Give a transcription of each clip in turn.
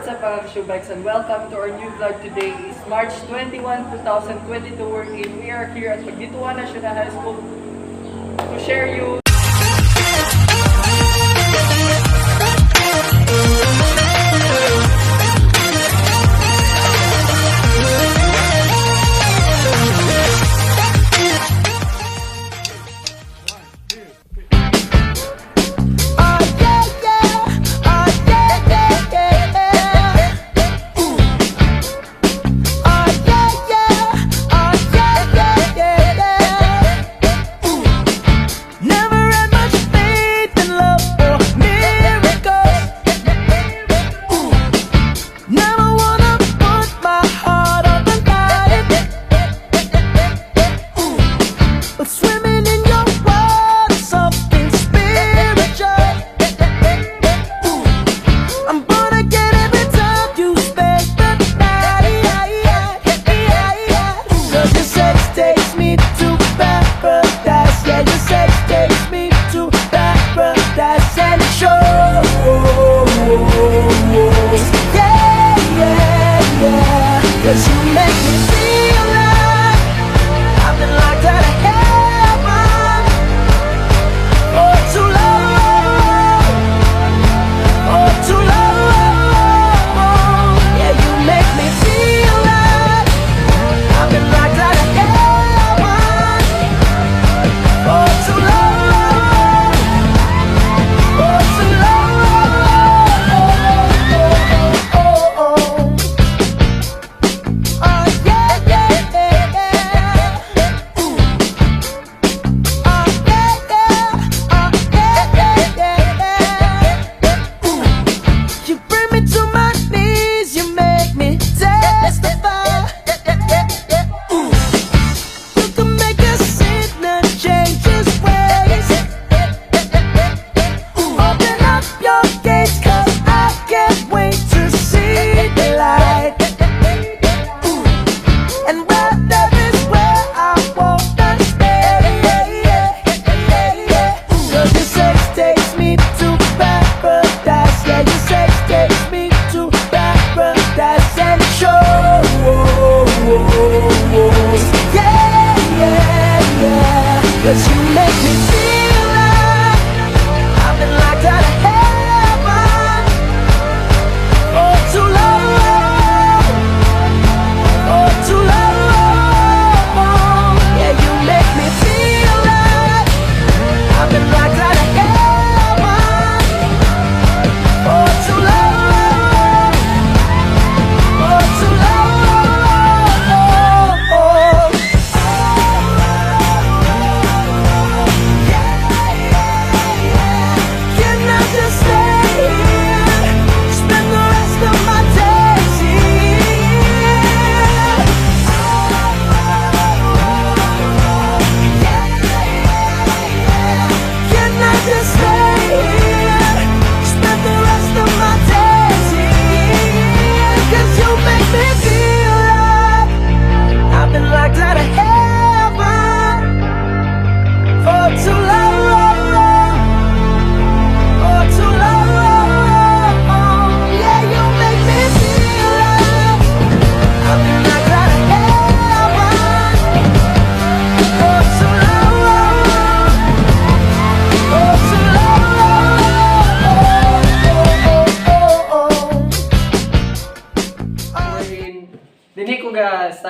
What's up mga Shobikes, and welcome to our new vlog. Today is March 21, 2022 wherein we are here at Magdituan National High School to share you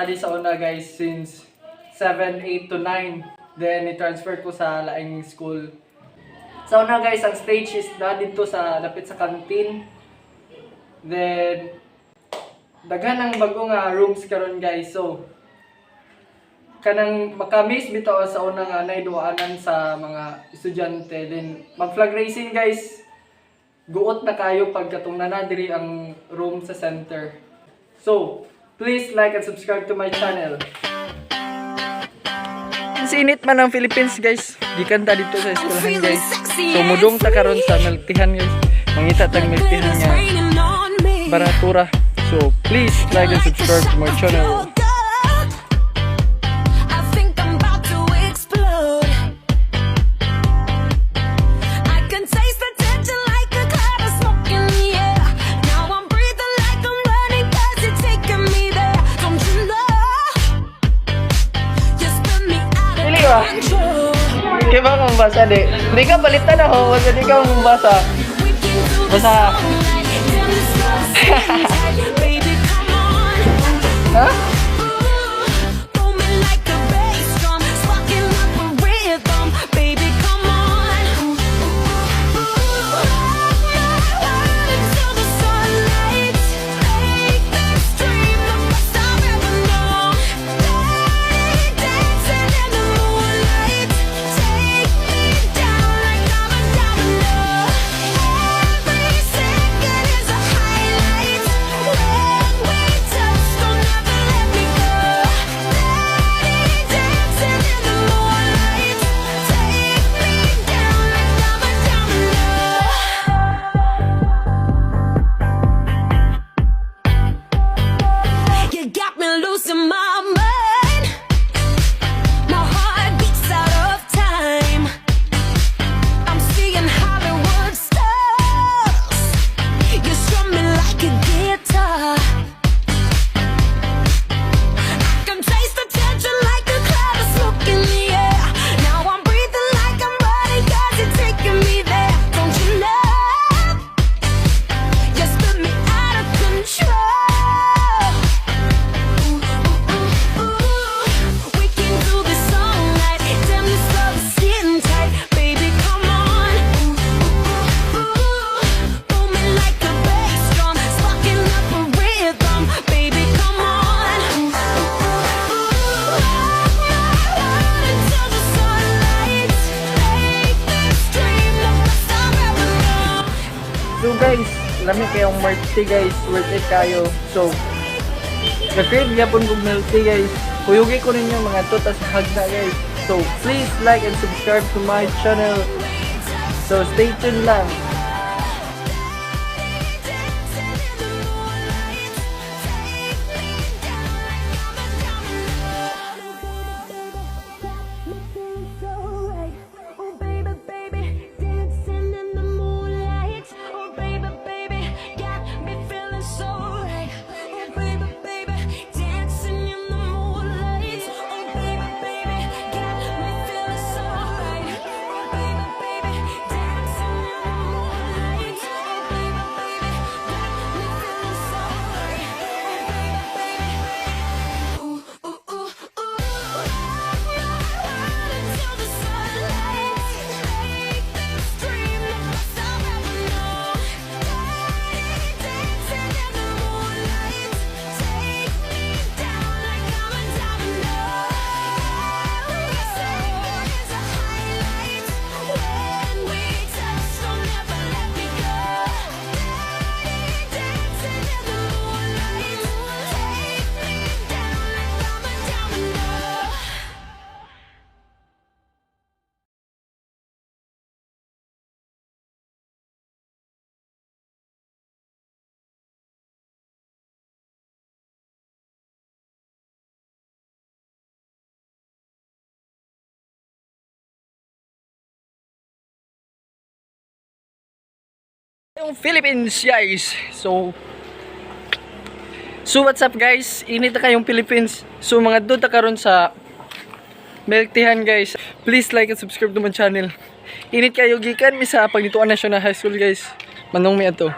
study sa una guys since 7, 8 to 9. Then i-transfer ko sa laing school. Sa una guys, ang stage is na dito sa lapit sa canteen. Then daghan ang bagong rooms karon guys. So kanang maka-miss bitaw sa unang naiduanan sa mga estudyante. Then mag-flag racing guys. Guot na kayo pagkatong nanadiri ang room sa center. So please like and subscribe to my channel. Sinit man ang Philippines guys. Gikan ta dito sa eskwelahan guys. So mudong ta karon sa miltihan guys. Mangita tag miltihan nga baratura. So please like and subscribe to my channel. basa di. Hindi ka balitan ako, basta di ka basa. Basa. Ha? So guys, lami kayong milk tea guys, worth it kayo. So, nag-crave yapon kong milk tea guys. Kuyugi ko ninyo mga to, tas hagda guys. So, please like and subscribe to my channel. So, stay tuned lang. Yung Philippines guys. So what's up guys? Init na kayong Philippines. So mga duda karon sa milk teahan guys. Please like and subscribe to my channel. Init kayo gikan mi sa pagnituan na siya na high school guys. Manong mi ato.